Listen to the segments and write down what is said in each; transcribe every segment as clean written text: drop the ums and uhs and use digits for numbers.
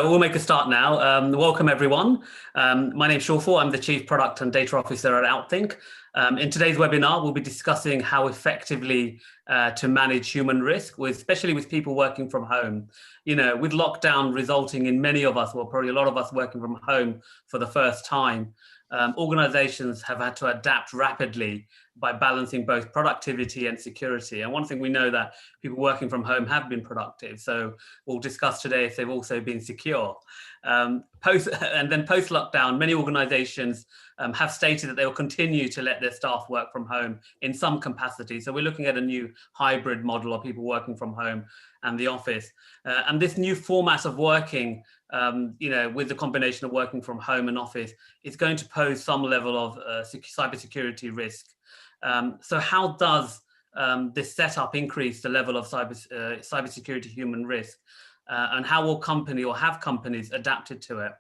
We'll make a start now. Welcome, everyone. My name is Shawful. I'm the Chief Product and Data Officer at OutThink. In today's webinar, we'll be discussing how effectively to manage human risk, especially with people working from home. You know, with lockdown resulting in many of us, well, probably a lot of us working from home for the first time, organizations have had to adapt rapidly by balancing both productivity and security. And one thing we know that people working from home have been productive. So we'll discuss today if they've also been secure. Post-lockdown, many organizations have stated that they will continue to let their staff work from home in some capacity. So we're looking at a new hybrid model of people working from home and the office. And this new format of working, with the combination of working from home and office, is going to pose some level of cybersecurity risk. So how does this setup increase the level of cybersecurity human risk? And how will have companies adapted to it?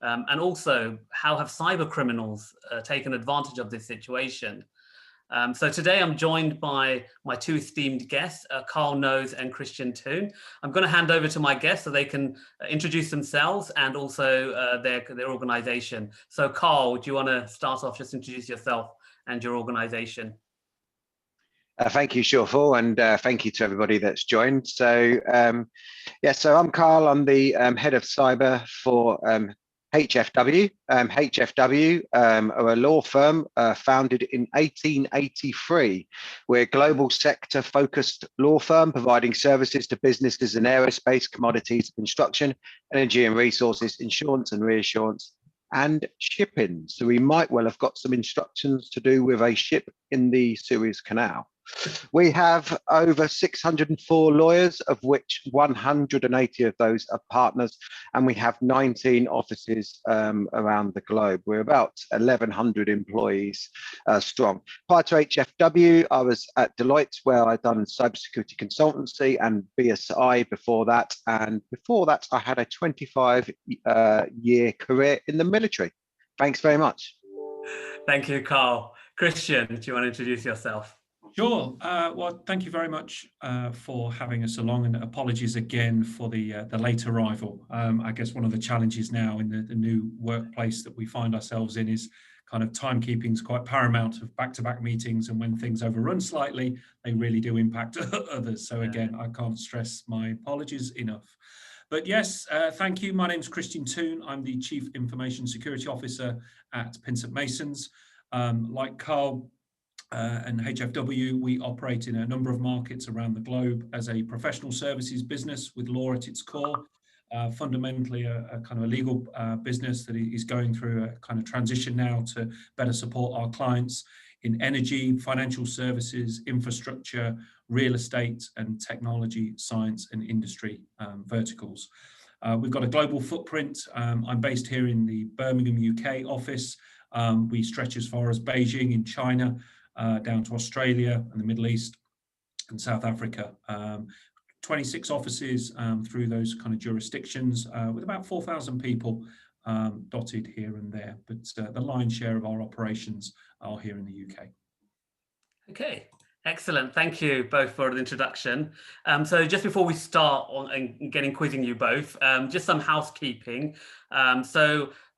And also, how have cyber criminals taken advantage of this situation? So today I'm joined by my two esteemed guests, Carl Nose and Christian Toon. I'm going to hand over to my guests so they can introduce themselves and also their organization. So Carl, do you want to start off, just introduce yourself and your organization? Thank you, Shawful, and thank you to everybody that's joined. So, so I'm Carl. I'm the head of cyber for HFW. HFW are a law firm founded in 1883. We're a global sector-focused law firm providing services to businesses in aerospace, commodities, construction, energy and resources, insurance and reassurance, and shipping. So we might well have got some instructions to do with a ship in the Suez Canal. We have over 604 lawyers, of which 180 of those are partners, and we have 19 offices around the globe. We're about 1,100 employees strong. Prior to HFW, I was at Deloitte, where I'd done cybersecurity consultancy, and BSI before that. And before that, I had a 25-year career in the military. Thanks very much. Thank you, Carl. Christian, do you want to introduce yourself? Sure. Well, thank you very much for having us along, and apologies again for the late arrival. I guess one of the challenges now in the new workplace that we find ourselves in is kind of timekeeping is quite paramount of back-to-back meetings, and when things overrun slightly, they really do impact others. So again, I can't stress my apologies enough. But yes, thank you. My name's Christian Toon. I'm the Chief Information Security Officer at Pinsent Masons. Like Carl, and HFW, we operate in a number of markets around the globe as a professional services business with law at its core. Fundamentally a kind of a legal business that is going through a kind of transition now to better support our clients in energy, financial services, infrastructure, real estate, and technology, science, and industry verticals. We've got a global footprint. I'm based here in the Birmingham, UK office. We stretch as far as Beijing in China, down to Australia and the Middle East and South Africa. 26 offices through those kind of jurisdictions with about 4,000 people dotted here and there. But the lion's share of our operations are here in the UK. Okay. Excellent. Thank you both for the introduction. So just before we start on quizzing you both, just some housekeeping.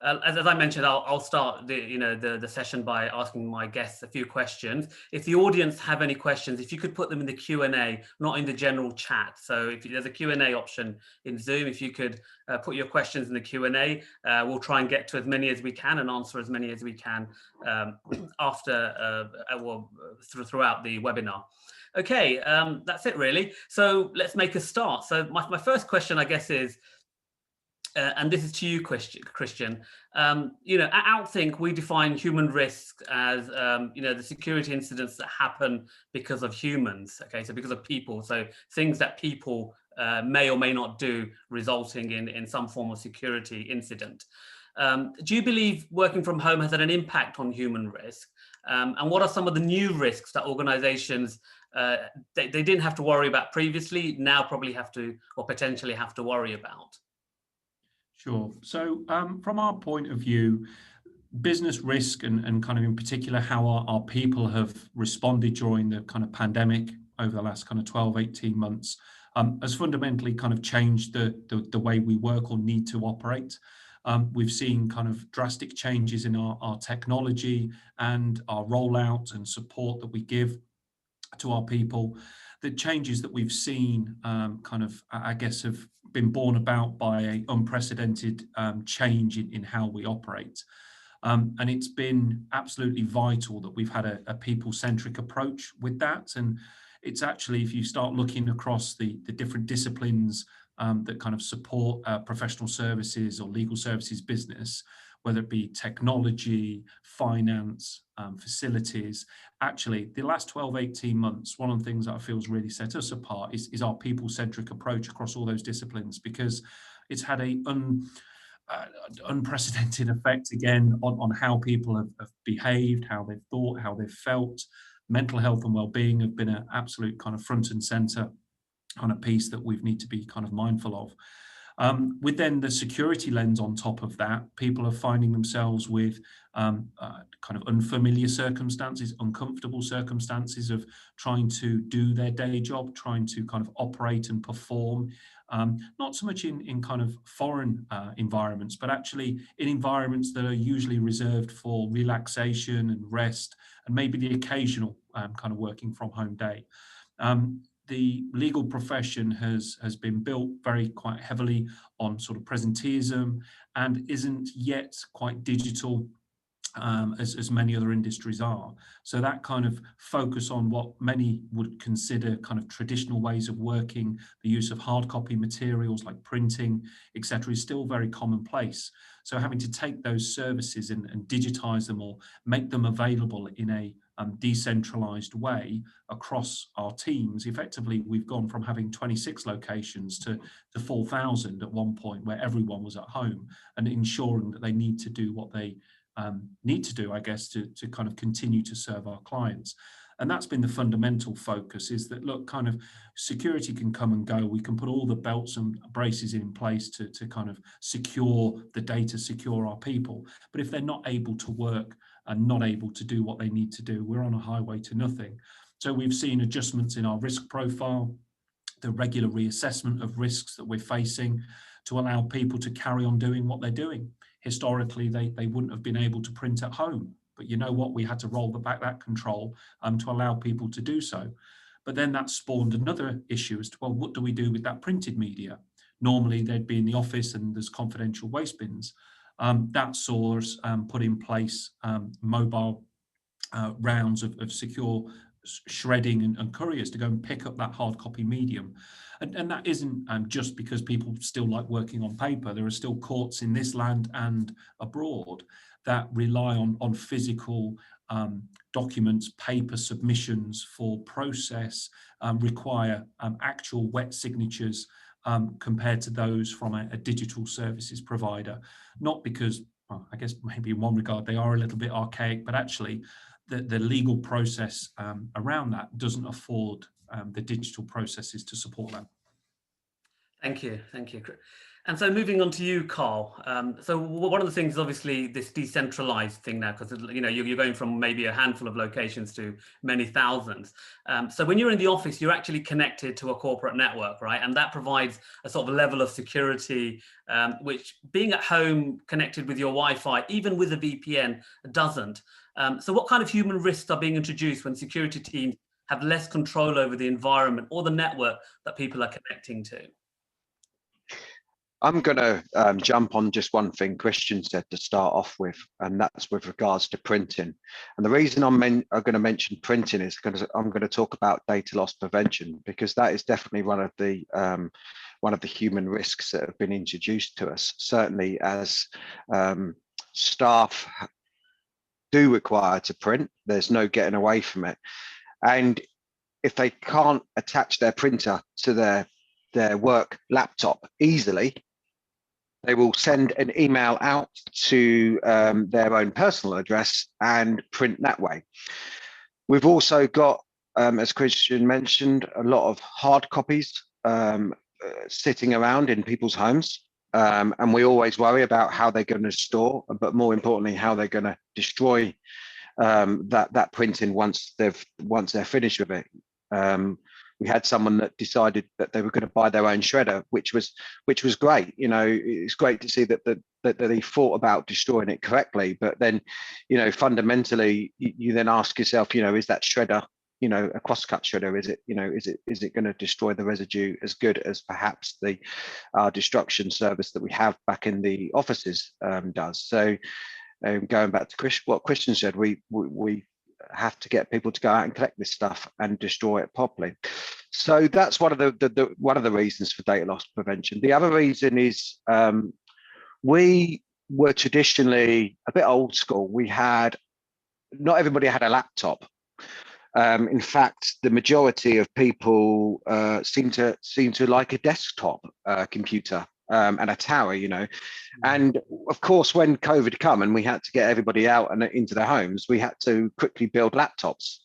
As I mentioned, I'll start the session by asking my guests a few questions. If the audience have any questions, if you could put them in the Q&A, not in the general chat. So if there's a Q&A option in Zoom, if you could put your questions in the Q&A, we'll try and get to as many as we can and answer as many as we can throughout the webinar. Okay, that's it really. So let's make a start. So my first question, I guess, is, and this is to you, Christian. At OutThink, we define human risk as the security incidents that happen because of humans. Okay, so because of people. So things that people may or may not do, resulting in some form of security incident. Do you believe working from home has had an impact on human risk? And what are some of the new risks that organizations they didn't have to worry about previously, now probably have to, or potentially have to worry about? Sure. So from our point of view, business risk and kind of in particular how our people have responded during the kind of pandemic over the last kind of 12, 18 months has fundamentally kind of changed the way we work or need to operate. We've seen kind of drastic changes in our technology and our rollout and support that we give to our people. The changes that we've seen kind of, I guess, have been born about by an unprecedented change in how we operate. And it's been absolutely vital that we've had a people-centric approach with that. And it's actually, if you start looking across the different disciplines that kind of support professional services or legal services business, whether it be technology, finance, facilities, actually the last 12, 18 months, one of the things that I feel has really set us apart is our people-centric approach across all those disciplines, because it's had a unprecedented effect again on how people have behaved, how they've thought, how they've felt. Mental health and well-being have been an absolute kind of front and center kind of piece that we need to be kind of mindful of. With then the security lens on top of that, people are finding themselves with kind of unfamiliar circumstances, uncomfortable circumstances of trying to do their day job, trying to kind of operate and perform, not so much in kind of foreign environments, but actually in environments that are usually reserved for relaxation and rest, and maybe the occasional kind of working from home day. The legal profession has been built quite heavily on sort of presenteeism and isn't yet quite digital as many other industries are. So that kind of focus on what many would consider kind of traditional ways of working, the use of hard copy materials like printing, etc., is still very commonplace. So having to take those services and digitize them or make them available in a decentralized way across our teams. Effectively, we've gone from having 26 locations to 4,000 at one point, where everyone was at home, and ensuring that they need to do what they need to do, I guess, to kind of continue to serve our clients. And that's been the fundamental focus, is that, look, kind of security can come and go. We can put all the belts and braces in place to kind of secure the data, secure our people. But if they're not able to work and not able to do what they need to do, we're on a highway to nothing. So we've seen adjustments in our risk profile, the regular reassessment of risks that we're facing to allow people to carry on doing what they're doing. Historically, they wouldn't have been able to print at home. But you know what? We had to roll back that control to allow people to do so. But then that spawned another issue as to, well, what do we do with that printed media? Normally, they'd be in the office and there's confidential waste bins. That saw us put in place mobile rounds of secure shredding and couriers to go and pick up that hard copy medium. And that isn't just because people still like working on paper. There are still courts in this land and abroad that rely on physical documents, paper submissions for process, require actual wet signatures compared to those from a digital services provider. Not because, well, I guess maybe in one regard they are a little bit archaic, but actually the legal process around that doesn't afford the digital processes to support that. Thank you. And so moving on to you, Carl. So one of the things is obviously this decentralized thing now, because you're going from maybe a handful of locations to many thousands. So when you're in the office, you're actually connected to a corporate network, right? And that provides a sort of level of security, which being at home connected with your Wi-Fi, even with a VPN, doesn't. So what kind of human risks are being introduced when security teams have less control over the environment or the network that people are connecting to? I'm going to jump on just one thing Christian said to start off with, and that's with regards to printing. And the reason I'm going to mention printing is because I'm going to talk about data loss prevention, because that is definitely one of the human risks that have been introduced to us. Certainly, as staff do require to print, there's no getting away from it. And if they can't attach their printer to their work laptop easily, they will send an email out to their own personal address and print that way. We've also got, as Christian mentioned, a lot of hard copies sitting around in people's homes. And we always worry about how they're going to store, but more importantly, how they're going to destroy that printing once they're finished with it. We had someone that decided that they were going to buy their own shredder, which was great. You know, it's great to see that they thought about destroying it correctly. But then, you know, fundamentally, you then ask yourself, you know, is that shredder, you know, a cross-cut shredder? Is it, you know, is it going to destroy the residue as good as perhaps the destruction service that we have back in the offices does? So going back to what Christian said, we have to get people to go out and collect this stuff and destroy it properly. So that's one of the reasons for data loss prevention. The other reason is we were traditionally a bit old school. Not everybody had a laptop. In fact, the majority of people seem to like a desktop computer and a tower, you know. And of course, when COVID came and we had to get everybody out and into their homes, we had to quickly build laptops.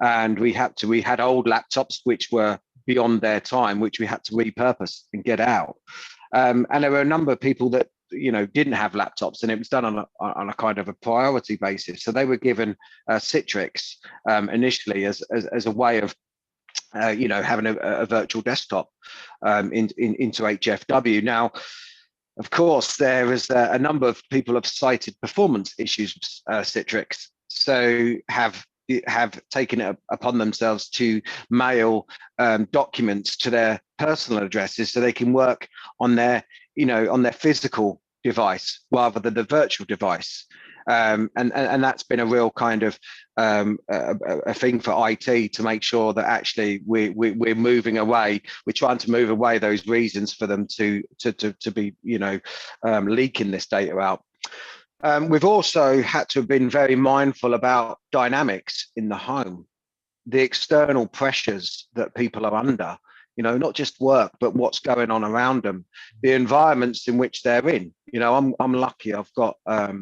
And we had old laptops which were beyond their time, which we had to repurpose and get out. And there were a number of people that, you know, didn't have laptops, and it was done on a kind of a priority basis. So they were given Citrix initially as a way of you know, having a virtual desktop into HFW. Now, of course, there is a number of people have cited performance issues with Citrix, so have taken it upon themselves to mail documents to their personal addresses so they can work on their, you know, on their physical device rather than the virtual device. And that's been a real kind of a thing for IT to make sure that actually we're moving away. We're trying to move away those reasons for them to be, you know, leaking this data out. We've also had to have been very mindful about dynamics in the home, the external pressures that people are under, you know, not just work, but what's going on around them, the environments in which they're in. You know, I'm lucky. I've got a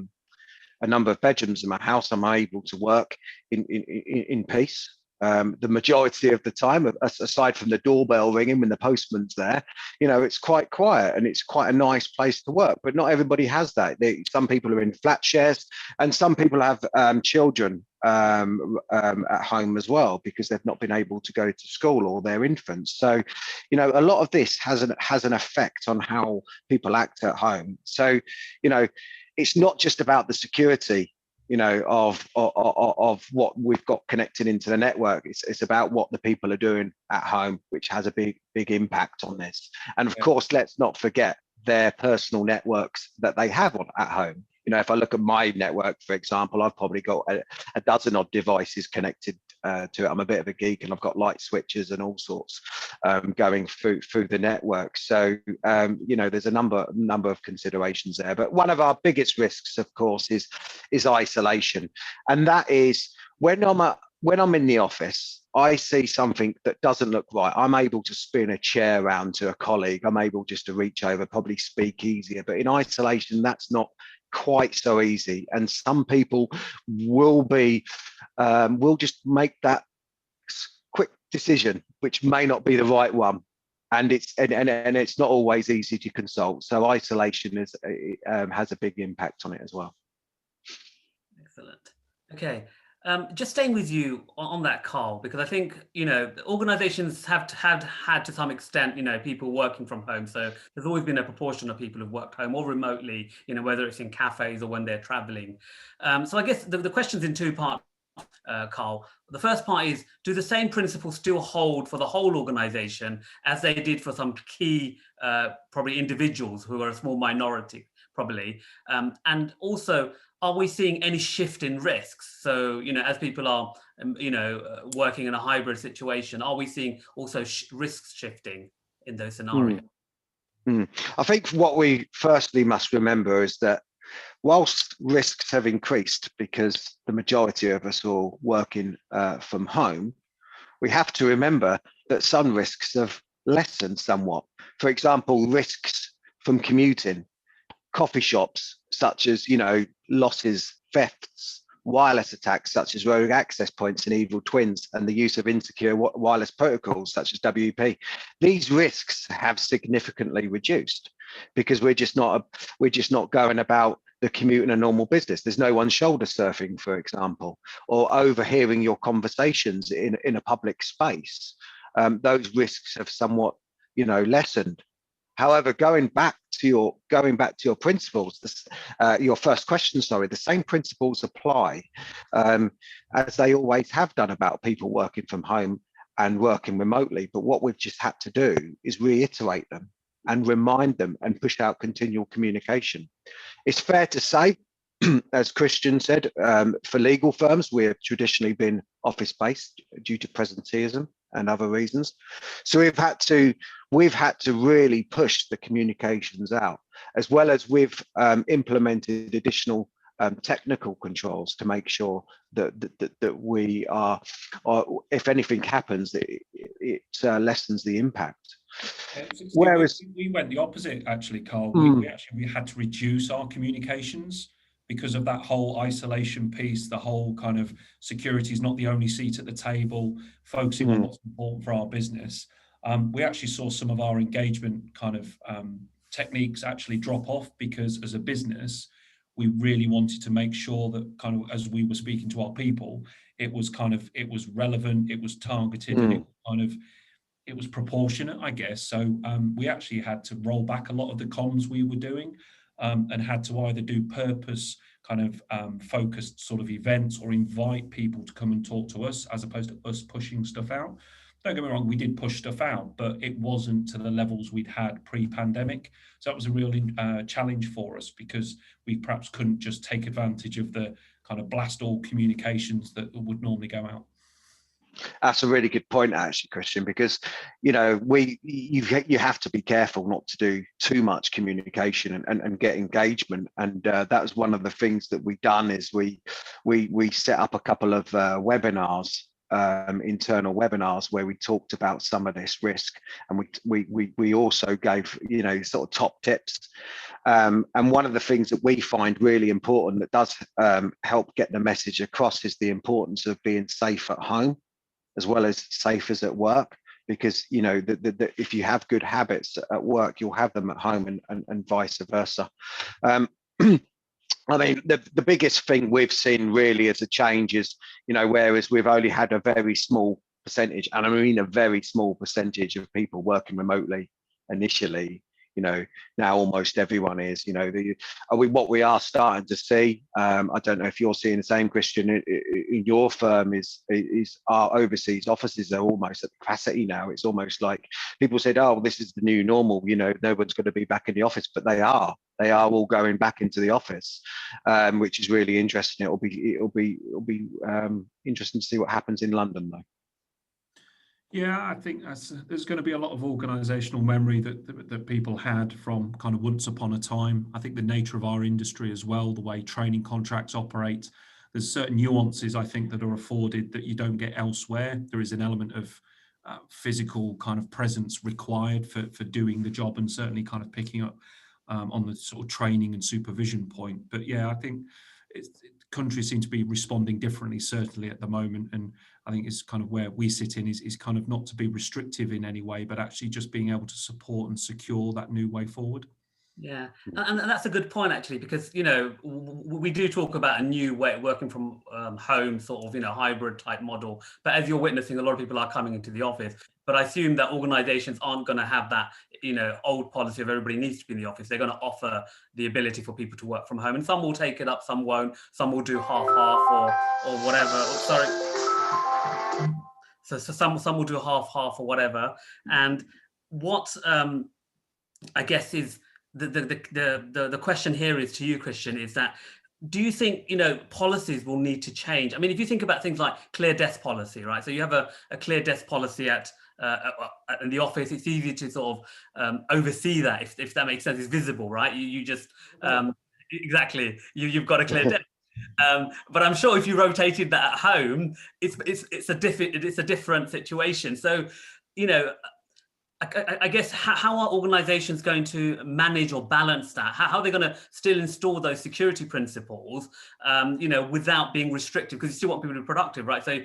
number of bedrooms in my house. I'm able to work in peace. The majority of the time, aside from the doorbell ringing when the postman's there, you know, it's quite quiet and it's quite a nice place to work. But not everybody has that. Some people are in flat shares, and some people have children at home as well because they've not been able to go to school, or their infants. So, you know, a lot of this has an effect on how people act at home. So, you know, it's not just about the security, you know, of what we've got connected into the network. It's about what the people are doing at home, which has a big impact on this. And of course, let's not forget their personal networks that they have at home. You know, if I look at my network, for example, I've probably got a dozen odd devices connected to it. I'm a bit of a geek, and I've got light switches and all sorts going through the network. So, you know, there's a number of considerations there. But one of our biggest risks, of course, is isolation, and that is when I'm in the office, I see something that doesn't look right. I'm able to spin a chair around to a colleague. I'm able just to reach over, probably speak easier. But in isolation, that's not quite so easy. And some people will just make that quick decision, which may not be the right one. And it's not always easy to consult. So isolation has a big impact on it as well. Excellent. Okay. Just staying with you on that, Carl, because I think, you know, organizations have had to some extent, you know, people working from home. So there's always been a proportion of people who've worked home or remotely, you know, whether it's in cafes or when they're traveling. So I guess the question's in two parts, Carl. The first part is, do the same principles still hold for the whole organization as they did for some key, probably individuals who are a small minority, probably? And also, are we seeing any shift in risks? So, you know, as people are, you know, working in a hybrid situation, are we seeing also risks shifting in those scenarios? I think what we firstly must remember is that whilst risks have increased because the majority of us are working from home, we have to remember that some risks have lessened somewhat. For example, risks from commuting, coffee shops, such as, you know, losses, thefts, wireless attacks, such as rogue access points and evil twins, and the use of insecure wireless protocols, such as WP. These risks have significantly reduced because we're just not going about the commute in a normal business. There's no one shoulder surfing, for example, or overhearing your conversations in a public space. those risks have somewhat, lessened. However, going back to your principles, your first question, sorry, the same principles apply as they always have done about people working from home and working remotely. But what we've just had to do is reiterate them and remind them and push out continual communication. It's fair to say, as Christian said, for legal firms, we have traditionally been office-based due to presenteeism and other reasons. So we've had to really push the communications out, as well as we've implemented additional technical controls to make sure that we are, or if anything happens, it lessens the impact. Whereas we went the opposite, actually, Carl. We had to reduce our communications because of that whole isolation piece, the whole kind of security is not the only seat at the table, focusing on what's important for our business. We actually saw some of our engagement kind of techniques actually drop off, because as a business, we really wanted to make sure that kind of, as we were speaking to our people, it was relevant, it was targeted, and it was proportionate, I guess. So we actually had to roll back a lot of the comms we were doing, and had to either do purpose kind of focused sort of events or invite people to come and talk to us, as opposed to us pushing stuff out. Don't get me wrong, we did push stuff out, but it wasn't to the levels we'd had pre-pandemic. So that was a real challenge for us, because we perhaps couldn't just take advantage of the kind of blast all communications that would normally go out. That's a really good point, actually, Christian, because you have to be careful not to do too much communication and get engagement. And that was one of the things that we done, is we set up a couple of webinars, internal webinars, where we talked about some of this risk, and we also gave sort of top tips. And one of the things that we find really important that does help get the message across is the importance of being safe at home as well as safe as at work, because if you have good habits at work, you'll have them at home, and vice versa. I mean, the biggest thing we've seen really as a change is, whereas we've only had a very small percentage, and I mean a very small percentage of people working remotely initially, now almost everyone is, what we are starting to see, I don't know if you're seeing the same, Christian, in your firm, is our overseas offices are almost at capacity now. It's almost like people said, oh, this is the new normal, no one's going to be back in the office, but they are all going back into the office, which is really interesting. It'll be interesting to see what happens in London, though. Yeah, I think there's going to be a lot of organisational memory that people had from kind of once upon a time. I think the nature of our industry as well, the way training contracts operate, there's certain nuances, I think, that are afforded that you don't get elsewhere. There is an element of physical kind of presence required for doing the job, and certainly kind of picking up on the sort of training and supervision point. But yeah, I think countries seem to be responding differently, certainly at the moment, and I think it's kind of where we sit in is kind of not to be restrictive in any way, but actually just being able to support and secure that new way forward. Yeah, and that's a good point, actually, because we do talk about a new way of working from home, sort of hybrid type model, but as you're witnessing, a lot of people are coming into the office. But I assume that organizations aren't going to have that old policy of everybody needs to be in the office. They're going to offer the ability for people to work from home, and some will take it up, some won't, some will do half or whatever. Sorry. So some will do half or whatever. And what I guess is the question here is to you, Christian, is that, do you think policies will need to change? I mean, if you think about things like clear desk policy, right? So you have a clear desk policy in the office. It's easy to sort of oversee that, if that makes sense. It's visible, right? You just exactly, you've got a clear desk. But I'm sure if you rotated that at home, it's a different situation. So, I guess how are organizations going to manage or balance that? How are they going to still install those security principles, without being restrictive? Because you still want people to be productive, right? So,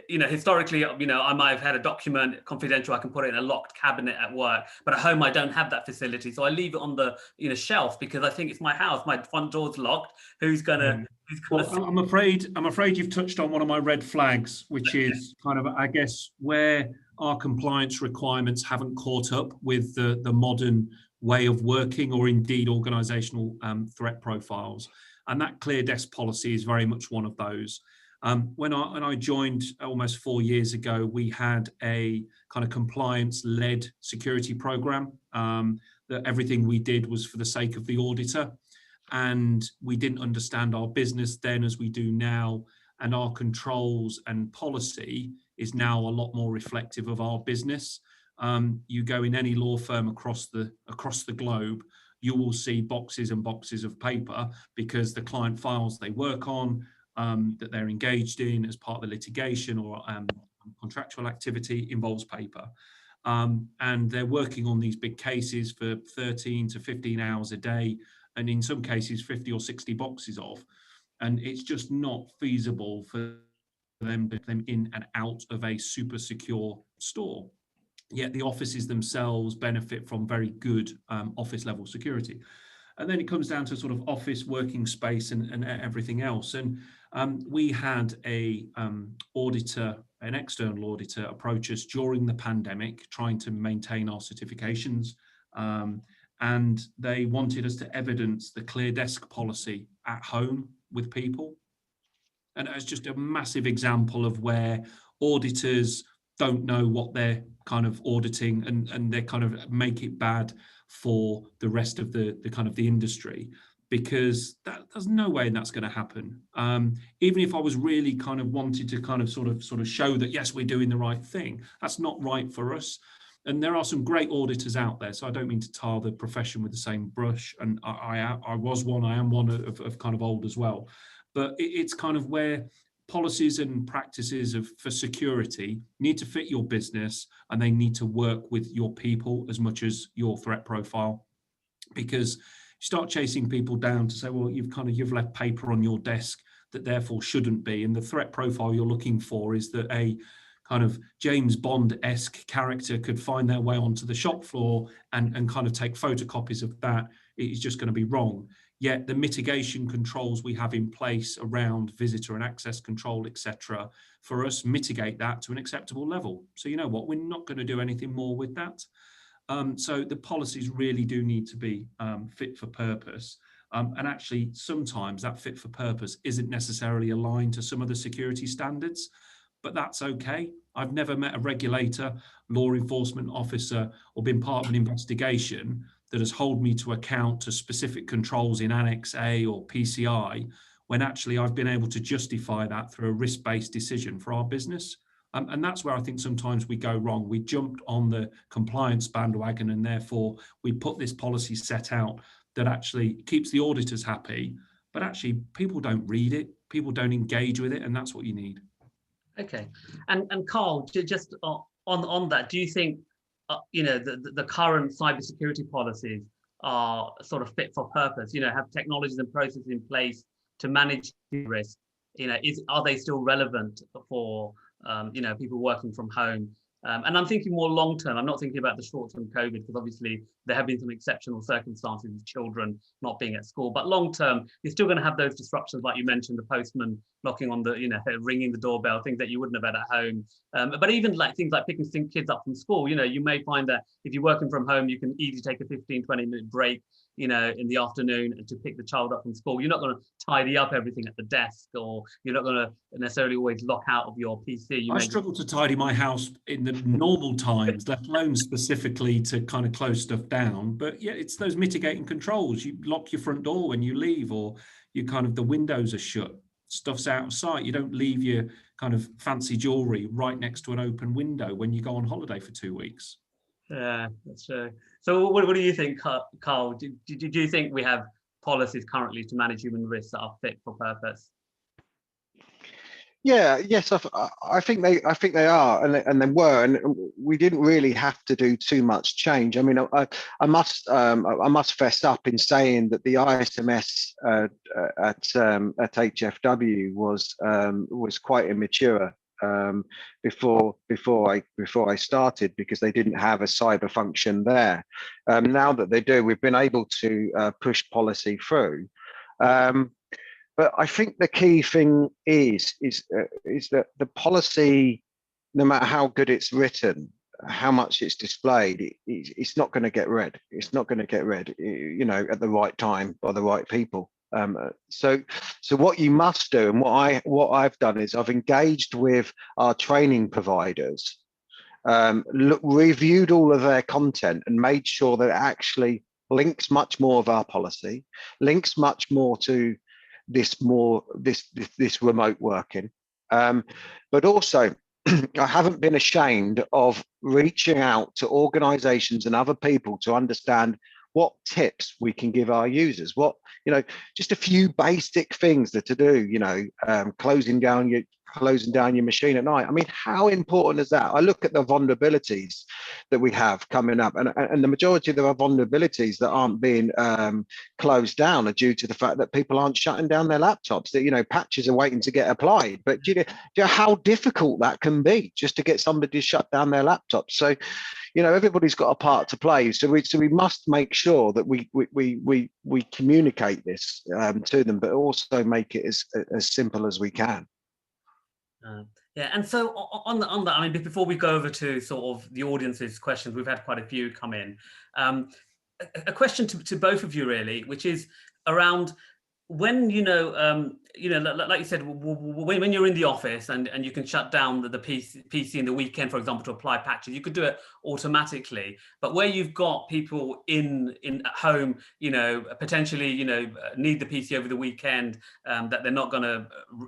historically, I might have had a document confidential. I can put it in a locked cabinet at work, but at home I don't have that facility. So I leave it on the shelf, because I think it's my house. My front door's locked. Who's going to Well, I'm afraid you've touched on one of my red flags, which is kind of, I guess, where our compliance requirements haven't caught up with the modern way of working, or indeed organisational threat profiles. And that clear desk policy is very much one of those. When I joined almost 4 years ago, we had a kind of compliance-led security program that everything we did was for the sake of the auditor. And we didn't understand our business then as we do now, and our controls and policy is now a lot more reflective of our business. You go in any law firm across the globe, you will see boxes and boxes of paper, because the client files they work on, that they're engaged in as part of the litigation or contractual activity, involves paper. And they're working on these big cases for 13 to 15 hours a day, and in some cases 50 or 60 boxes of, and it's just not feasible for them to get them in and out of a super secure store. Yet the offices themselves benefit from very good office level security. And then it comes down to sort of office working space and everything else. And we had a auditor, an external auditor, approach us during the pandemic, trying to maintain our certifications. And they wanted us to evidence the clear desk policy at home with people. And it's just a massive example of where auditors don't know what they're kind of auditing, and they kind of make it bad for the rest of the kind of the industry, because there's no way that's going to happen. Even if I was really kind of wanted to kind of sort of show that, yes, we're doing the right thing, that's not right for us. And there are some great auditors out there, so I don't mean to tar the profession with the same brush. And I was one, I am one of kind of old as well. But it's kind of where policies and practices for security need to fit your business, and they need to work with your people as much as your threat profile. Because you start chasing people down to say, well, you've left paper on your desk that therefore shouldn't be, and the threat profile you're looking for is that a kind of James Bond-esque character could find their way onto the shop floor and kind of take photocopies of that. It's just going to be wrong. Yet the mitigation controls we have in place around visitor and access control, etc., for us mitigate that to an acceptable level. So you know what, we're not going to do anything more with that. So the policies really do need to be fit for purpose. And actually, sometimes that fit for purpose isn't necessarily aligned to some of the security standards, but that's okay. I've never met a regulator, law enforcement officer, or been part of an investigation that has held me to account to specific controls in Annex A or PCI, when actually I've been able to justify that through a risk-based decision for our business. And that's where I think sometimes we go wrong. We jumped on the compliance bandwagon, and therefore we put this policy set out that actually keeps the auditors happy, but actually people don't read it, people don't engage with it, and that's what you need. Okay, and Carl, just on that, do you think the current cybersecurity policies are sort of fit for purpose? Have technologies and processes in place to manage risk? Are they still relevant for people working from home? And I'm thinking more long term. I'm not thinking about the short term COVID, because obviously there have been some exceptional circumstances with children not being at school. But long term, you're still going to have those disruptions, like you mentioned, the postman knocking on the, ringing the doorbell, things that you wouldn't have had at home. But even like things like picking kids up from school, you may find that if you're working from home, you can easily take a 15-20-minute break, in the afternoon to pick the child up from school. You're not going to tidy up everything at the desk, or you're not going to necessarily always lock out of your PC. I struggle to tidy my house in the normal times, let alone specifically to kind of close stuff down. But yeah, it's those mitigating controls. You lock your front door when you leave, or you kind of, the windows are shut, stuff's out of sight. You don't leave your kind of fancy jewelry right next to an open window when you go on holiday for 2 weeks. Yeah, that's true. So what do you think, Carl? Do you think we have policies currently to manage human risks that are fit for purpose? Yes, I think they are, and they were, and we didn't really have to do too much change. I mean, I must fess up in saying that the ISMS at HFW was quite immature before I started, because they didn't have a cyber function there. Now that they do, we've been able to push policy through. But I think the key thing is that the policy, no matter how good it's written, how much it's displayed, it's not going to get read. It's not going to get read, you know, at the right time by the right people. So what you must do, and what I've done is I've engaged with our training providers, reviewed all of their content, and made sure that it actually links much more of our policy, links much more to this remote working, but also I haven't been ashamed of reaching out to organizations and other people to understand what tips we can give our users, what, you know, just a few basic things that to do, you know, closing down your machine at night. I mean, how important is that? I look at the vulnerabilities that we have coming up, and the majority of the vulnerabilities that aren't being closed down are due to the fact that people aren't shutting down their laptops, that, you know, patches are waiting to get applied. But do you know how difficult that can be just to get somebody to shut down their laptops? So, you know, everybody's got a part to play. So we must make sure that we communicate this to them, but also make it as simple as we can. Yeah, and so on that, I mean, before we go over to sort of the audience's questions, we've had quite a few come in. A question to both of you really, which is around when, like you said, when you're in the office and you can shut down the PC in the weekend, for example, to apply patches, you could do it automatically. But where you've got people in at home, you know, potentially, you know, need the PC over the weekend, that they're not going to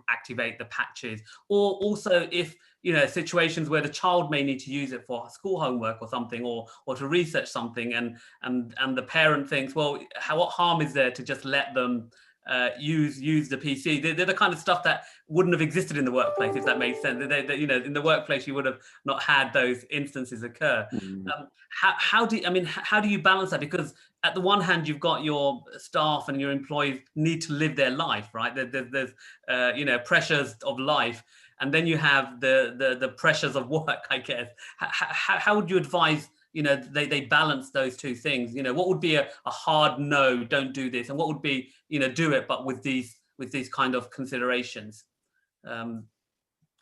activate the patches, or also if, you know, situations where the child may need to use it for school homework or something, or to research something, and the parent thinks, well, what harm is there to just let them use the PC? They're the kind of stuff that wouldn't have existed in the workplace, if that makes sense. They, you know, in the workplace you would have not had those instances occur. How do you balance that? Because at the one hand, you've got your staff and your employees need to live their life, right? There's you know, pressures of life, and then you have the pressures of work, I guess. How would you advise, you know, they balance those two things? You know, what would be a hard no, don't do this, and what would be, you know, do it, but with these kind of considerations?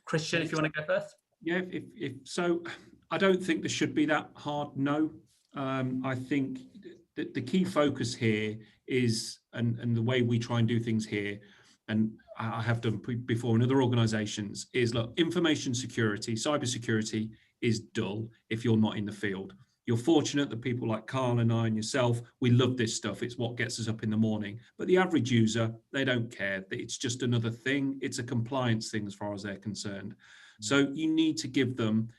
Christian, if you want to go first. Yeah, if so, I don't think there should be that hard no. I think that the key focus here is, and the way we try and do things here, and I have done before in other organizations, is look, information security, cybersecurity is dull if you're not in the field. You're fortunate that people like Carl and I and yourself, we love this stuff. It's what gets us up in the morning. But the average user, they don't care. It's just another thing. It's a compliance thing as far as they're concerned. So you need to give them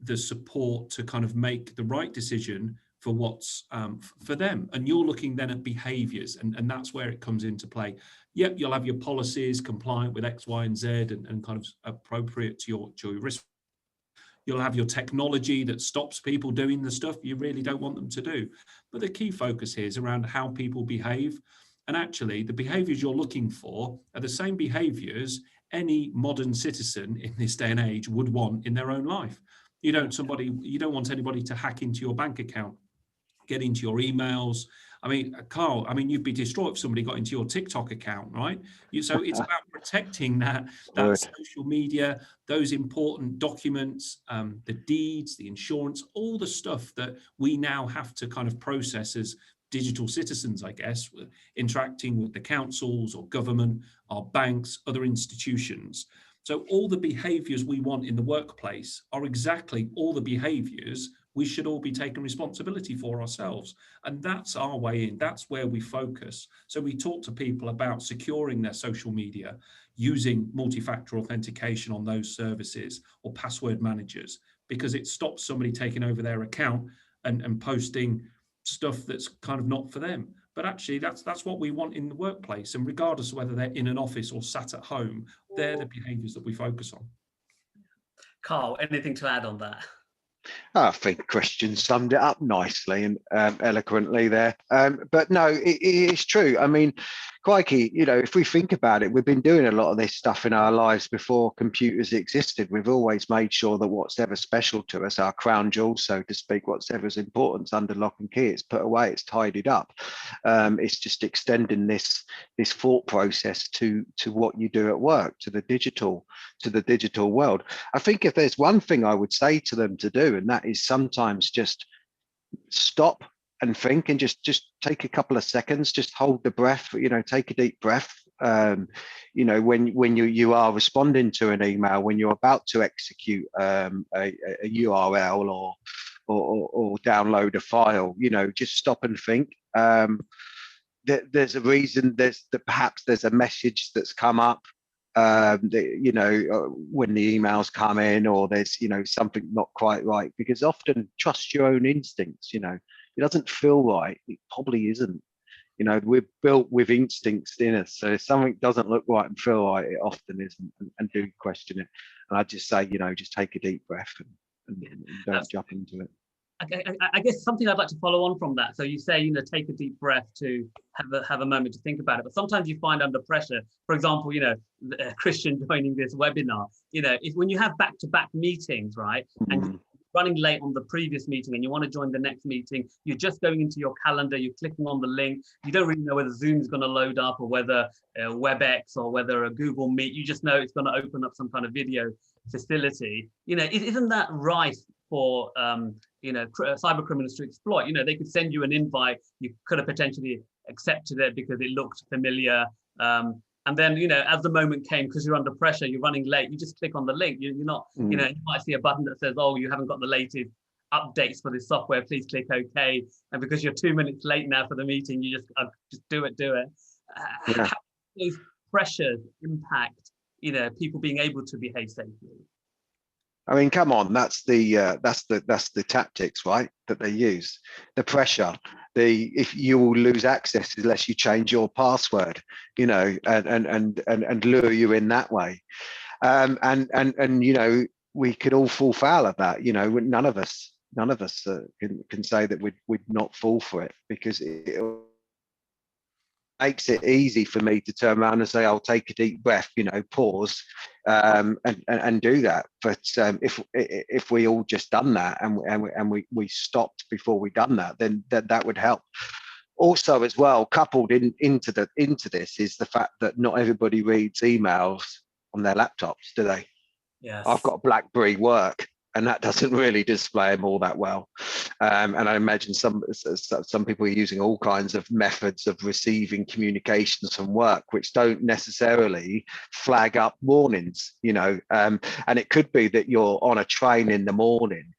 the support to kind of make the right decision for what's for them. And you're looking then at behaviors, and that's where it comes into play. Yep, you'll have your policies compliant with X, Y, and Z, and kind of appropriate to your risk. You'll have your technology that stops people doing the stuff you really don't want them to do. But the key focus here is around how people behave. And actually, the behaviors you're looking for are the same behaviors any modern citizen in this day and age would want in their own life. You don't want anybody to hack into your bank account, get into your emails. I mean, Carl, you'd be distraught if somebody got into your TikTok account, right? So it's about protecting that social media, those important documents, the deeds, the insurance, all the stuff that we now have to kind of process as digital citizens, I guess, interacting with the councils or government, our banks, other institutions. So all the behaviors we want in the workplace are exactly all the behaviors we should all be taking responsibility for ourselves. And that's our way in. That's where we focus. So we talk to people about securing their social media, using multi-factor authentication on those services or password managers, because it stops somebody taking over their account and posting stuff that's kind of not for them. But actually, that's what we want in the workplace. And regardless of whether they're in an office or sat at home, they're the behaviors that we focus on. Carl, anything to add on that? I think Christian summed it up nicely and eloquently there. But no, it's true. I mean, crikey, you know, if we think about it, we've been doing a lot of this stuff in our lives before computers existed. We've always made sure that what's ever special to us, our crown jewel, so to speak, what's ever's important under lock and key, it's put away, it's tidied up. It's just extending this thought process to what you do at work, to the digital world. I think if there's one thing I would say to them to do, and that is sometimes just stop and think, and just take a couple of seconds, just hold the breath, you know, take a deep breath. You know, when you are responding to an email, when you're about to execute a URL or download a file, you know, just stop and think. There's a reason, perhaps there's a message that's come up, you know, when the emails come in, or there's, you know, something not quite right, because often trust your own instincts. You know, it doesn't feel right, it probably isn't. You know, we're built with instincts in us, so if something doesn't look right and feel right, it often isn't, and do question it. And I just say, you know, just take a deep breath and don't jump into it. I guess something I'd like to follow on from that. So you say, you know, take a deep breath to have a moment to think about it. But sometimes you find under pressure, for example, you know, Christian joining this webinar, you know, when you have back-to-back meetings, right? And you're running late on the previous meeting and you want to join the next meeting, you're just going into your calendar, you're clicking on the link. You don't really know whether Zoom's going to load up or whether WebEx or whether a Google Meet, you just know it's going to open up some kind of video facility. You know, isn't that rife for you know, cyber criminals to exploit? You know, they could send you an invite, you could have potentially accepted it because it looked familiar, and then, you know, as the moment came, because you're under pressure, you're running late, you just click on the link. You're not, you know, you might see a button that says, oh, you haven't got the latest updates for this software, please click OK, and because you're 2 minutes late now for the meeting, you just do it. How do those pressures impact, you know, people being able to behave safely? I mean, come on, that's the tactics, right, that they use. The pressure, if you will lose access unless you change your password, you know, and lure you in that way. And you know, we could all fall foul of that. You know, none of us can say that we'd not fall for it, because it makes it easy for me to turn around and say, I'll take a deep breath, you know, pause, and do that. But if we all just done that and we stopped before we done that, then that would help. Also, as well, coupled into this is the fact that not everybody reads emails on their laptops, do they? Yes. I've got BlackBerry Work, and that doesn't really display them all that well. And I imagine some people are using all kinds of methods of receiving communications from work, which don't necessarily flag up warnings, you know. And it could be that you're on a train in the morning,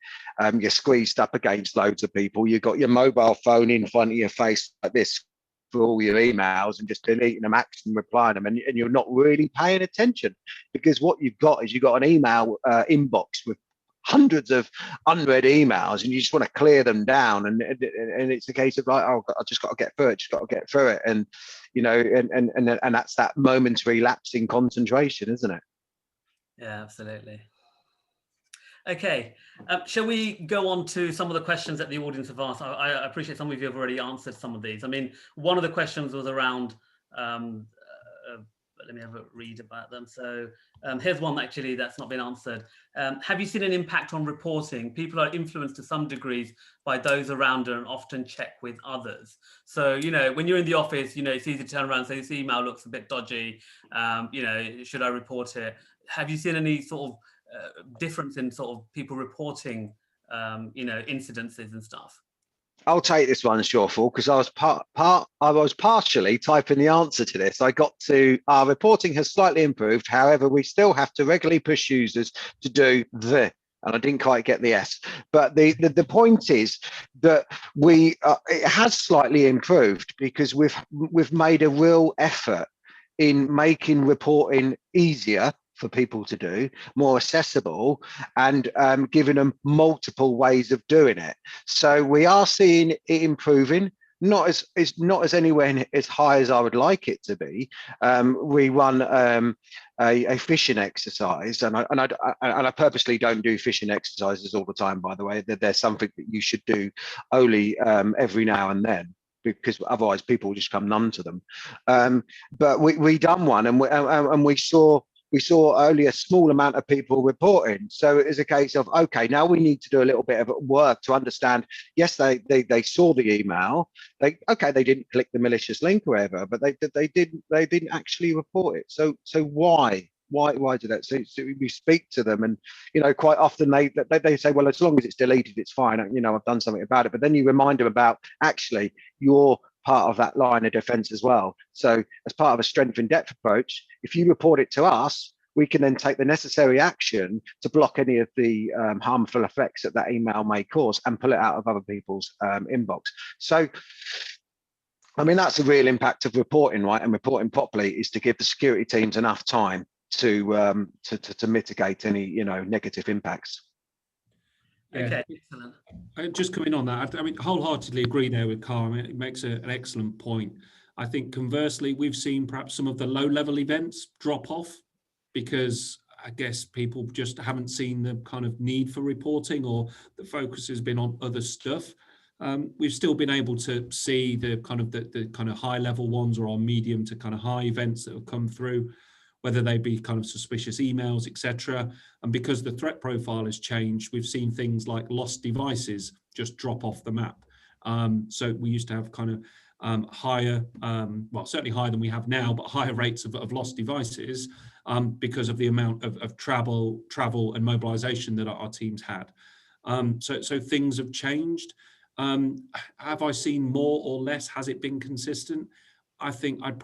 you're squeezed up against loads of people, you've got your mobile phone in front of your face like this for all your emails and just deleting them, acting, replying them, and you're not really paying attention, because what you've got is you've got an email inbox with hundreds of unread emails, and you just want to clear them down, and it's a case of like, oh, I just got to get through it, and you know, and that's that momentary lapse in concentration, isn't it? Yeah, absolutely. Okay, shall we go on to some of the questions that the audience have asked? I appreciate some of you have already answered some of these. I mean, one of the questions was around let me have a read about them. So here's one actually that's not been answered. Have you seen an impact on reporting? People are influenced to some degrees by those around them and often check with others. So, you know, when you're in the office, you know, it's easy to turn around and say, this email looks a bit dodgy. You know, should I report it? Have you seen any sort of difference in sort of people reporting, you know, incidences and stuff? I'll take this one, Shawful, because I was partially typing the answer to this. I got to, our reporting has slightly improved. However, we still have to regularly push users to do and I didn't quite get the S. But the point is that it has slightly improved, because we've made a real effort in making reporting easier for people to do, more accessible, and giving them multiple ways of doing it. So we are seeing it improving. Not as anywhere as high as I would like it to be. We run a phishing exercise, and I purposely don't do phishing exercises all the time, by the way. They're something that you should do only every now and then, because otherwise people will just come numb to them. But we done one, and we saw only a small amount of people reporting. So it is a case of, okay, now we need to do a little bit of work to understand. Yes, they saw the email. They didn't click the malicious link or whatever, but they didn't actually report it. So why? Why do that? So we speak to them, and quite often they say, well, as long as it's deleted, it's fine. I've done something about it. But then you remind them about, actually, you're part of that line of defense as well. So as part of a strength in depth approach, if you report it to us, we can then take the necessary action to block any of the harmful effects that email may cause and pull it out of other people's inbox. So I mean, that's the real impact of reporting, right? And reporting properly is to give the security teams enough time to mitigate any negative impacts. Okay, excellent. Just coming on that, I mean, wholeheartedly agree there with Carl. I mean, it makes an excellent point. I think conversely, we've seen perhaps some of the low-level events drop off because I guess people just haven't seen the kind of need for reporting, or the focus has been on other stuff. We've still been able to see the kind of high-level ones, or on medium to kind of high events that have come through, whether they be kind of suspicious emails, etc. And because the threat profile has changed, we've seen things like lost devices just drop off the map. So we used to have kind of higher, well, certainly higher than we have now, but higher rates of lost devices because of the amount of travel and mobilization that our teams had. So things have changed. Have I seen more or less? Has it been consistent? I think I'd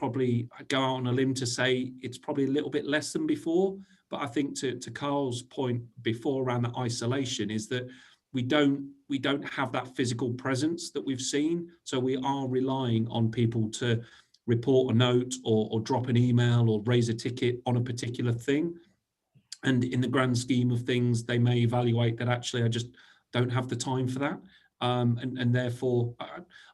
go out on a limb to say it's probably a little bit less than before. But I think to Carl's point before around that isolation is that we don't have that physical presence that we've seen. So we are relying on people to report a note or drop an email or raise a ticket on a particular thing. And in the grand scheme of things, they may evaluate that actually I just don't have the time for that. And therefore,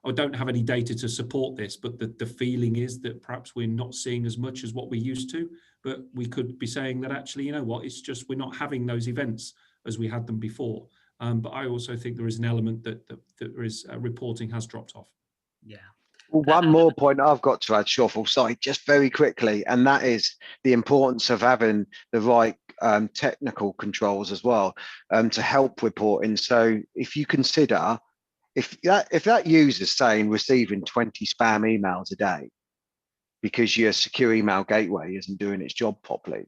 I don't have any data to support this, but the feeling is that perhaps we're not seeing as much as what we used to, but we could be saying that actually, you know what, it's just we're not having those events as we had them before. But I also think there is an element that there is reporting has dropped off. Yeah. Well, one more point I've got to add, Shawful, sorry, just very quickly, and that is the importance of having the right technical controls as well to help reporting. So if you consider, if that user's saying receiving 20 spam emails a day because your secure email gateway isn't doing its job properly,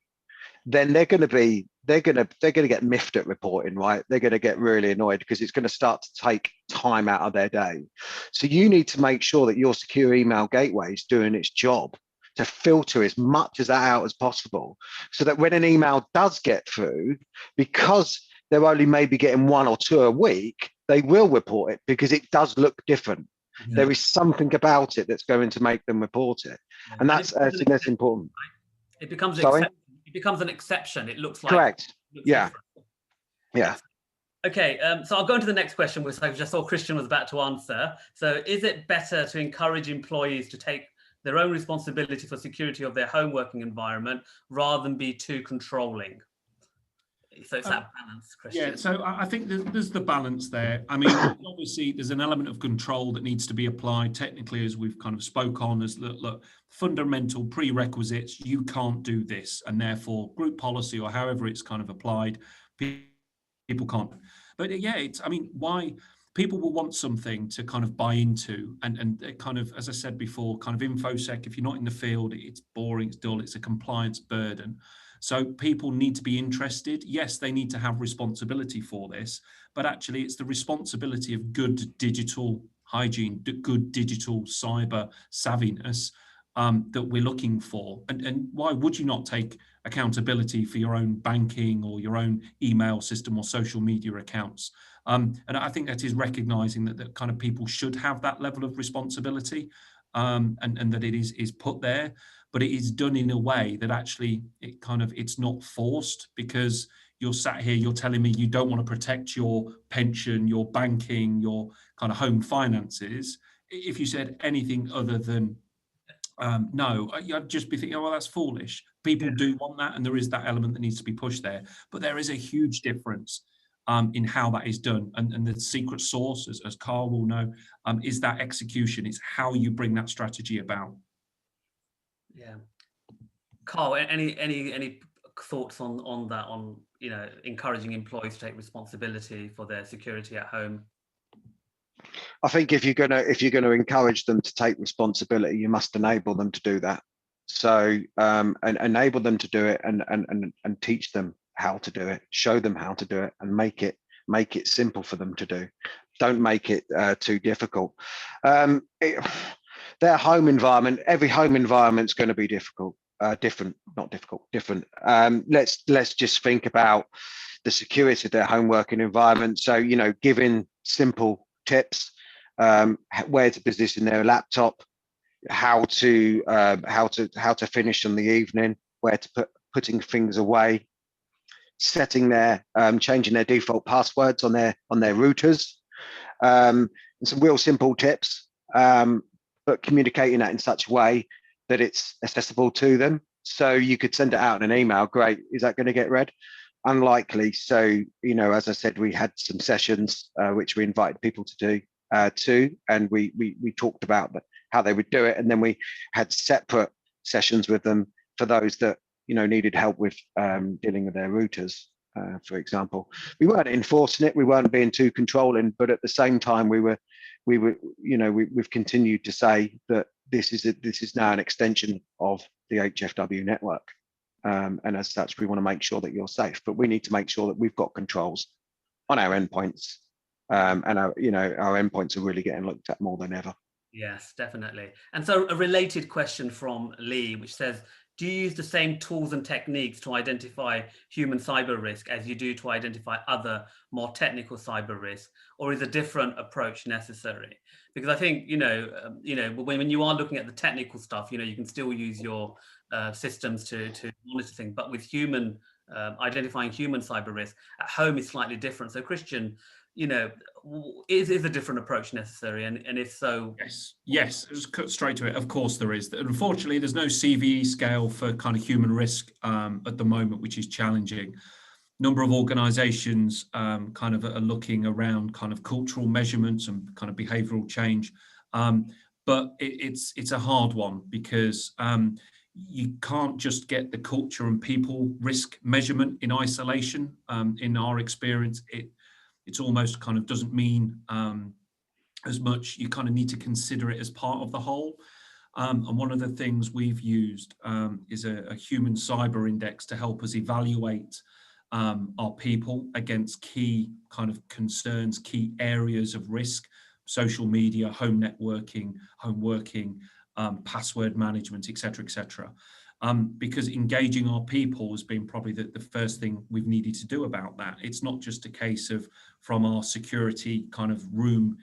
then they're going to get miffed at reporting, right? They're going to get really annoyed because it's going to start to take time out of their day. So you need to make sure that your secure email gateway is doing its job to filter as much of that out as possible, so that when an email does get through, because they're only maybe getting 1 or 2 a week, they will report it because it does look different. Yeah. There is something about it that's going to make them report it. Yeah. And I think that's important. It becomes an exception. It looks like correct. Yeah. Different. Yeah. Okay, so I'll go into the next question, which I just saw Christian was about to answer. So is it better to encourage employees to take their own responsibility for security of their home working environment rather than be too controlling? So it's that balance, Christian. Yeah, so I think there's the balance there. I mean, obviously there's an element of control that needs to be applied technically, as we've kind of spoke on, as look, fundamental prerequisites, you can't do this, and therefore group policy or however it's kind of applied, people can't. But yeah, why people will want something to kind of buy into, and kind of, as I said before, kind of InfoSec, if you're not in the field, it's boring, it's dull, it's a compliance burden. So people need to be interested. Yes, they need to have responsibility for this, but actually it's the responsibility of good digital hygiene, good digital cyber savviness that we're looking for. And why would you not take accountability for your own banking or your own email system or social media accounts? And I think that is recognizing that kind of people should have that level of responsibility, and that it is put there. But it is done in a way that actually it's not forced, because you're sat here, you're telling me you don't want to protect your pension, your banking, your kind of home finances. If you said anything other than no, I'd just be thinking, oh, well, that's foolish. People do want that, and there is that element that needs to be pushed there. But there is a huge difference in how that is done. And the secret sauce, as Carl will know, is that execution. It's how you bring that strategy about. Yeah. Carl, any thoughts on that, on, you know, encouraging employees to take responsibility for their security at home? I think if you're gonna encourage them to take responsibility, you must enable them to do that. So and enable them to do it, and teach them how to do it, show them how to do it, and make it simple for them to do. Don't make it too difficult. Their home environment, every home environment's going to be difficult. Different. Let's just think about the security of their home working environment. So, you know, giving simple tips, where to position their laptop, how to finish in the evening, where to putting things away, setting their changing their default passwords on their routers, and some real simple tips, but communicating that in such a way that it's accessible to them. So you could send it out in an email. Great. Is that going to get read? Unlikely. So, you know, as I said, we had some sessions which we invited people to do too, and we talked about how they would do it, and then we had separate sessions with them for those that, you know, needed help with dealing with their routers, for example. We weren't enforcing it, we weren't being too controlling, but at the same time, we've continued to say that this is now an extension of the HFW network, and as such, we want to make sure that you're safe, but we need to make sure that we've got controls on our endpoints, and our endpoints are really getting looked at more than ever. Yes, definitely. And so a related question from Lee, which says, do you use the same tools and techniques to identify human cyber risk as you do to identify other more technical cyber risk, or is a different approach necessary? Because I think, when you are looking at the technical stuff, you know, you can still use your systems to monitor things, but with human identifying human cyber risk at home is slightly different. So Christian, you know, is a different approach necessary, and if so? Yes, it was cut straight to it. Of course there is. Unfortunately, there's no CVE scale for kind of human risk at the moment, which is challenging. Number of organizations kind of are looking around kind of cultural measurements and kind of behavioral change, but it's a hard one, because you can't just get the culture and people risk measurement in isolation. In our experience, it's almost kind of doesn't mean as much. You kind of need to consider it as part of the whole. And one of the things we've used is a human cyber index to help us evaluate our people against key kind of concerns, key areas of risk: social media, home networking, home working, password management, etc. Because engaging our people has been probably the first thing we've needed to do about that. It's not just a case of from our security kind of room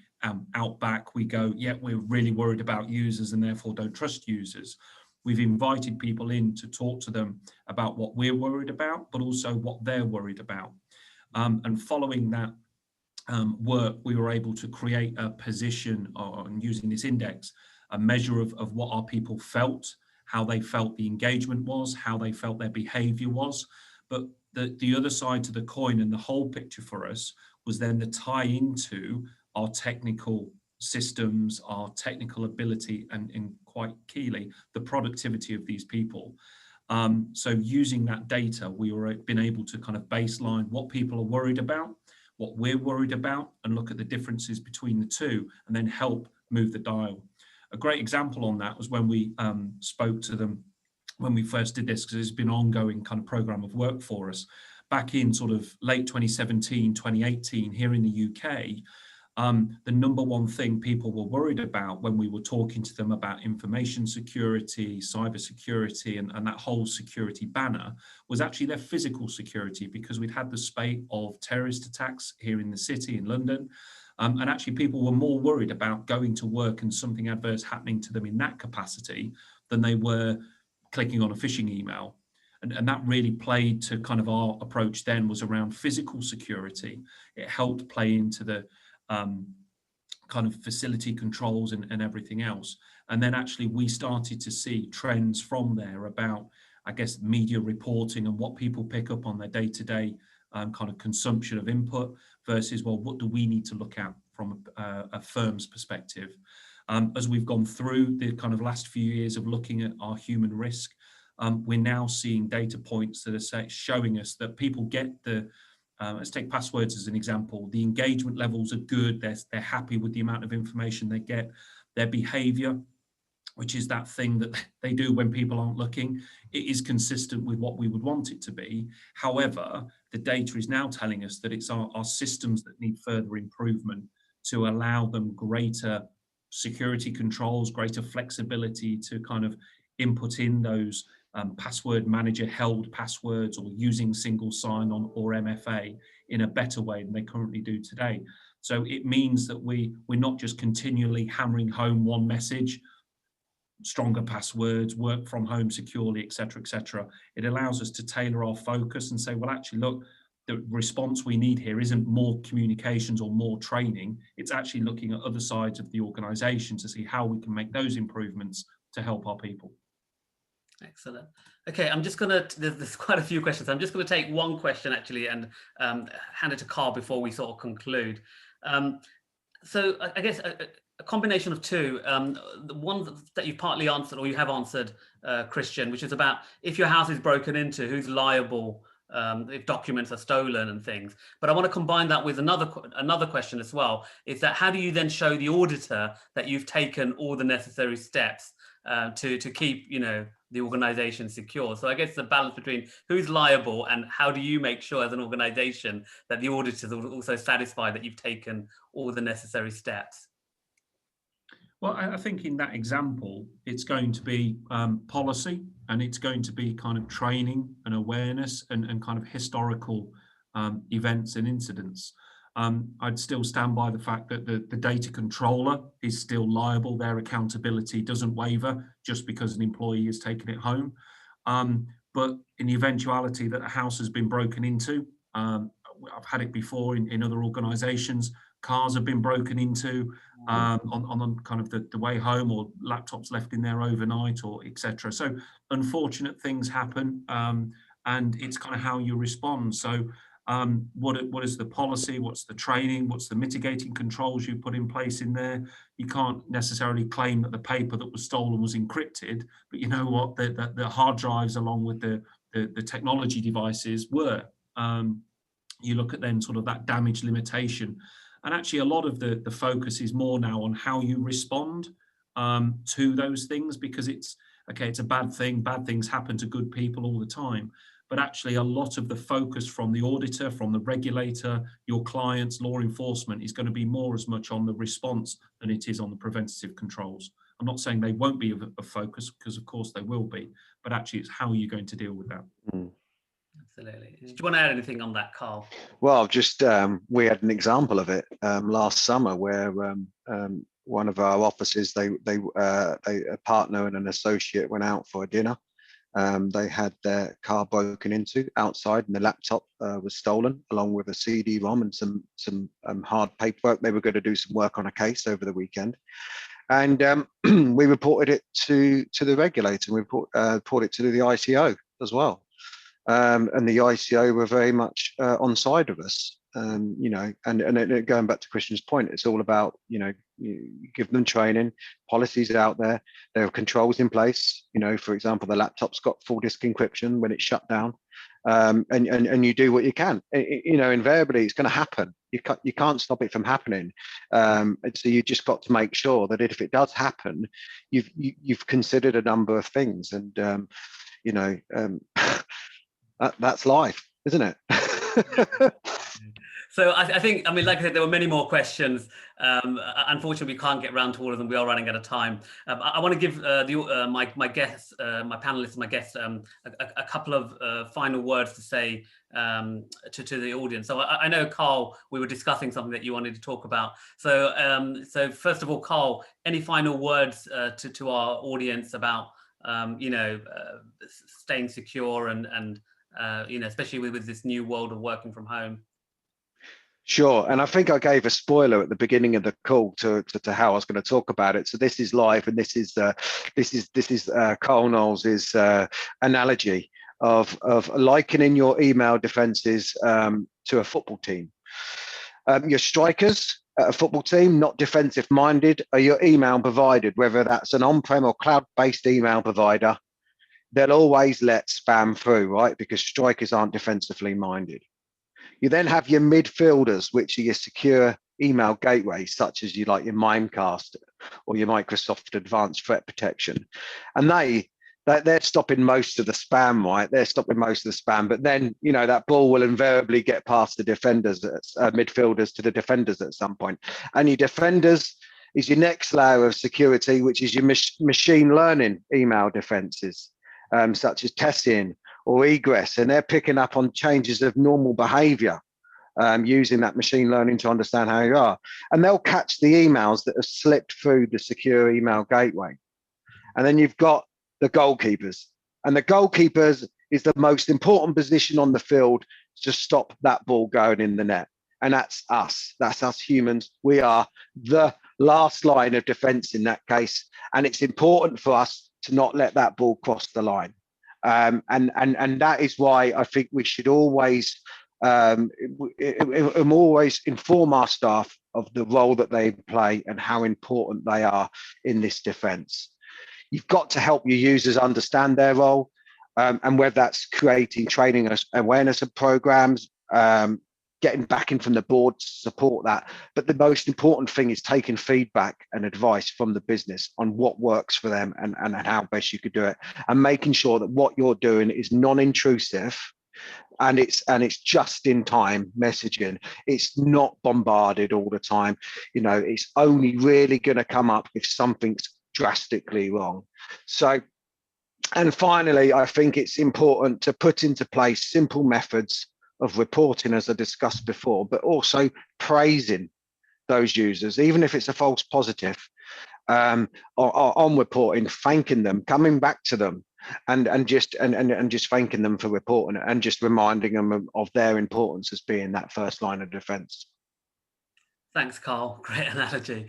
out back, we go, yeah, we're really worried about users and therefore don't trust users. We've invited people in to talk to them about what we're worried about, but also what they're worried about. And following that work, we were able to create a position on using this index, a measure of what our people felt, how they felt the engagement was, how they felt their behavior was. But the other side to the coin and the whole picture for us was then the tie into our technical systems, our technical ability, and quite keyly, the productivity of these people. So using that data, we were been able to kind of baseline what people are worried about, what we're worried about, and look at the differences between the two, and then help move the dial. A great example on that was when we spoke to them when we first did this, because it's been an ongoing kind of program of work for us. Back in sort of late 2017, 2018, here in the UK, the number one thing people were worried about when we were talking to them about information security, cybersecurity, and that whole security banner was actually their physical security, because we'd had the spate of terrorist attacks here in the city in London. And actually people were more worried about going to work and something adverse happening to them in that capacity than they were clicking on a phishing email. And that really played to kind of our approach then was around physical security. It helped play into the kind of facility controls and everything else. And then actually we started to see trends from there about, I guess, media reporting and what people pick up on their day-to-day kind of consumption of input versus, well, what do we need to look at from a firm's perspective? As we've gone through the kind of last few years of looking at our human risk, we're now seeing data points that are showing us that people get the, let's take passwords as an example, the engagement levels are good, they're happy with the amount of information they get, their behavior, which is that thing that they do when people aren't looking, it is consistent with what we would want it to be. However, the data is now telling us that it's our systems that need further improvement to allow them greater security controls, greater flexibility to kind of input in those password manager held passwords or using single sign-on or MFA in a better way than they currently do today. So it means that we're not just continually hammering home one message, stronger passwords, work from home securely, et cetera, et cetera. It allows us to tailor our focus and say, well, actually, look, the response we need here isn't more communications or more training. It's actually looking at other sides of the organization to see how we can make those improvements to help our people. Excellent. Okay, I'm just going to, there's quite a few questions. I'm just going to take one question actually and hand it to Carl before we sort of conclude. So I guess a combination of two, the one that you partly answered or you have answered, Christian, which is about if your house is broken into, who's liable if documents are stolen and things. But I want to combine that with another question as well, is that how do you then show the auditor that you've taken all the necessary steps to keep, you know, the organization secure? So I guess the balance between who's liable and how do you make sure as an organization that the auditors are also satisfied that you've taken all the necessary steps? Well, I think in that example, it's going to be policy, and it's going to be kind of training and awareness and kind of historical events and incidents. I'd still stand by the fact that the data controller is still liable. Their accountability doesn't waver just because an employee has taken it home. But in the eventuality that a house has been broken into, I've had it before in other organizations, cars have been broken into on kind of the way home, or laptops left in there overnight, or etc. So unfortunate things happen, and it's kind of how you respond. So what is the policy? What's the training? What's the mitigating controls you put in place in there? You can't necessarily claim that the paper that was stolen was encrypted, but you know what? The hard drives along with the technology devices were. You look at then sort of that damage limitation. And actually a lot of the focus is more now on how you respond to those things, because it's a bad thing. Bad things happen to good people all the time. But actually a lot of the focus from the auditor, from the regulator, your clients, law enforcement is going to be more as much on the response than it is on the preventative controls. I'm not saying they won't be of focus, because of course they will be, but actually it's how are you going to deal with that? Absolutely. Do you want to add anything on that, Carl? Well, just we had an example of it last summer where one of our offices, a partner and an associate went out for a dinner. They had their car broken into outside, and the laptop was stolen, along with a CD-ROM and some hard paperwork. They were going to do some work on a case over the weekend, and we reported it to the regulator. We reported it to the ICO as well. And the ICO were very much on side of us, you know, and going back to Christian's point, it's all about, you know, you give them training, policies out there, there are controls in place. You know, for example, the laptop's got full disk encryption when it's shut down, and you do what you can. You know, invariably it's going to happen. You can't stop it from happening. And so you just got to make sure that if it does happen, you've considered a number of things, and you know. That's life, isn't it? So I think, I mean, like I said, there were many more questions. Unfortunately, we can't get around to all of them. We are running out of time. I want to give my guests, my panelists, my guests, a couple of final words to say to the audience. So I know, Carl, we were discussing something that you wanted to talk about. So first of all, Carl, any final words to our audience about you know, staying secure and you know, especially with this new world of working from home? Sure, and I think I gave a spoiler at the beginning of the call to how I was going to talk about it. So this is live, and this is Carl Knowles' analogy of likening your email defenses to a football team. Your strikers at a football team, not defensive minded, are your email provided, whether that's an on-prem or cloud-based email provider. They'll always let spam through, right? Because strikers aren't defensively minded. You then have your midfielders, which are your secure email gateways, such as your Mimecast or your Microsoft Advanced Threat Protection. And they're stopping most of the spam, right? They're stopping most of the spam, but then, you know, that ball will invariably get past the defenders, midfielders to the defenders at some point. And your defenders is your next layer of security, which is your machine learning email defenses, such as testing or egress, and they're picking up on changes of normal behavior using that machine learning to understand how you are. And they'll catch the emails that have slipped through the secure email gateway. And then you've got the goalkeepers. And the goalkeepers is the most important position on the field to stop that ball going in the net. And that's us. That's us humans. We are the last line of defense in that case. And it's important for us to not let that ball cross the line. And that is why I think we should always inform our staff of the role that they play and how important they are in this defense. You've got to help your users understand their role, and whether that's creating training awareness of programs, getting backing from the board to support that. But the most important thing is taking feedback and advice from the business on what works for them and how best you could do it, and making sure that what you're doing is non-intrusive and it's just in time messaging. It's not bombarded all the time. You know, it's only really going to come up if something's drastically wrong. So, and finally, I think it's important to put into place simple methods of reporting, as I discussed before, but also praising those users, even if it's a false positive, on reporting, thanking them, coming back to them, and just thanking them for reporting and just reminding them of their importance as being that first line of defense. Thanks, Carl. Great analogy.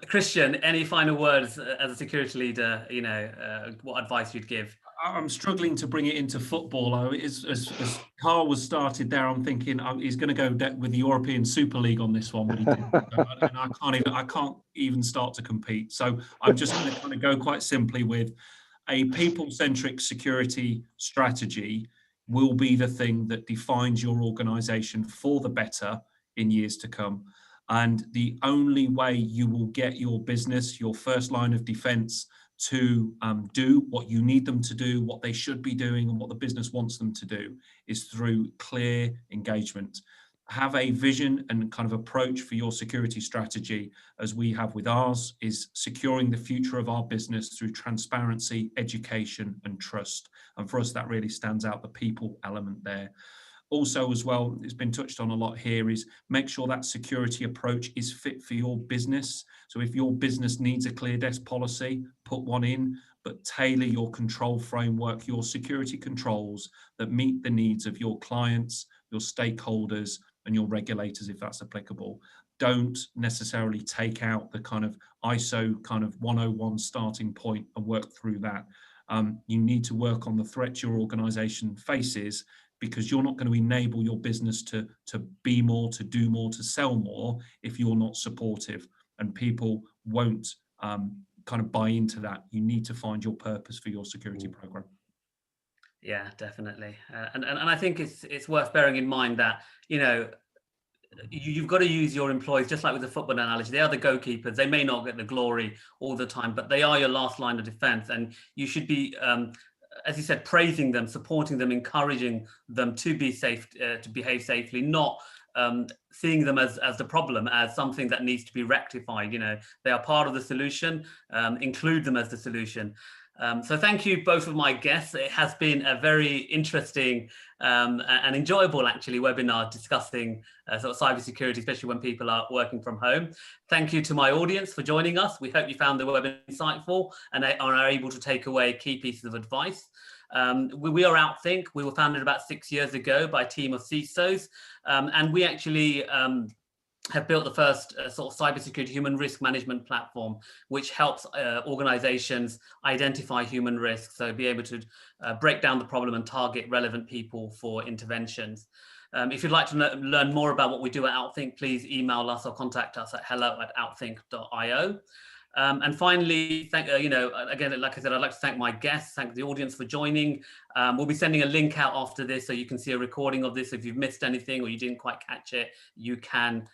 Christian, any final words as a security leader? You know, what advice you'd give? I'm struggling to bring it into football. As Carl was started there, I'm thinking he's going to go with the European Super League on this one, but he didn't. And I can't even start to compete. So I'm just going to kind of go quite simply with a people-centric security strategy will be the thing that defines your organization for the better in years to come. And the only way you will get your business, your first line of defense, to do what you need them to do, what they should be doing, and what the business wants them to do is through clear engagement. Have a vision and kind of approach for your security strategy, as we have with ours, is securing the future of our business through transparency, education, and trust. And for us, that really stands out, the people element there. Also, as well, it's been touched on a lot here, is make sure that security approach is fit for your business. So if your business needs a clear desk policy, put one in, but tailor your control framework, your security controls that meet the needs of your clients, your stakeholders, and your regulators, if that's applicable. Don't necessarily take out the kind of ISO kind of 101 starting point and work through that. You need to work on the threats your organization faces, because you're not going to enable your business to be more, to do more, to sell more if you're not supportive, and people won't kind of buy into that. You need to find your purpose for your security program. Yeah, definitely. And I think it's worth bearing in mind that, you know, you've got to use your employees, just like with the football analogy. They are the goalkeepers. They may not get the glory all the time, but they are your last line of defense. And you should be, as you said, praising them, supporting them, encouraging them to be safe, to behave safely, not seeing them as the problem, as something that needs to be rectified. You know, they are part of the solution. Include them as the solution. So thank you, both of my guests. It has been a very interesting and enjoyable, actually, webinar discussing sort of cybersecurity, especially when people are working from home. Thank you to my audience for joining us. We hope you found the webinar insightful and are able to take away key pieces of advice. We are OutThink. We were founded about 6 years ago by a team of CISOs, and we actually have built the first sort of cybersecurity human risk management platform, which helps organizations identify human risks, so be able to break down the problem and target relevant people for interventions. If you'd like to learn more about what we do at OutThink, please email us or contact us at hello@outthink.io. And finally, again, like I said, I'd like to thank my guests, thank the audience for joining. We'll be sending a link out after this, so you can see a recording of this. If you've missed anything or you didn't quite catch it, you can,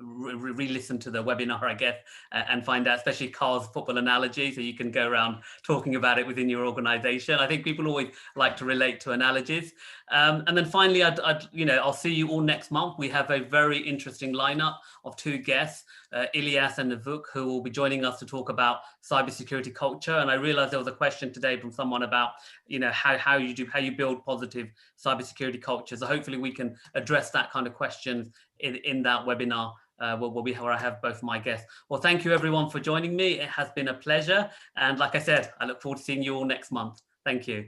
re-listen to the webinar, I guess, and find out, especially Carl's football analogy, so you can go around talking about it within your organization. I think people always like to relate to analogies. And then finally, I'll see you all next month. We have a very interesting lineup of 2 guests, Ilyas and Navuk, who will be joining us to talk about cybersecurity culture. And I realized there was a question today from someone about, how you build positive cybersecurity culture. So hopefully we can address that kind of questions in that webinar where I have both my guests. Well, thank you everyone for joining me. It has been a pleasure. And like I said, I look forward to seeing you all next month. Thank you.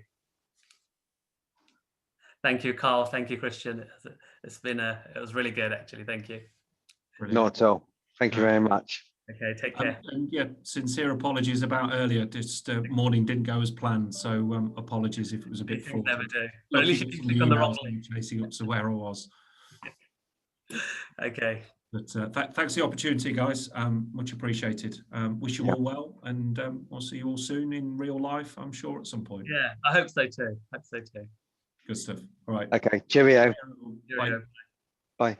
Thank you, Carl. Thank you, Christian. It was really good, actually. Thank you. Brilliant. Not at all. Thank you very much. Okay, take care. And yeah, sincere apologies about earlier. Just morning didn't go as planned, so apologies if it was a bit fraught. Never do. But at least you Looking click on the wrong link, chasing up to where I was. Okay. But thanks for the opportunity, guys. Much appreciated. Wish you all well, and we'll see you all soon in real life, I'm sure, at some point. Yeah, I hope so too. Good stuff. All right. Okay. Cheerio. Bye. Bye.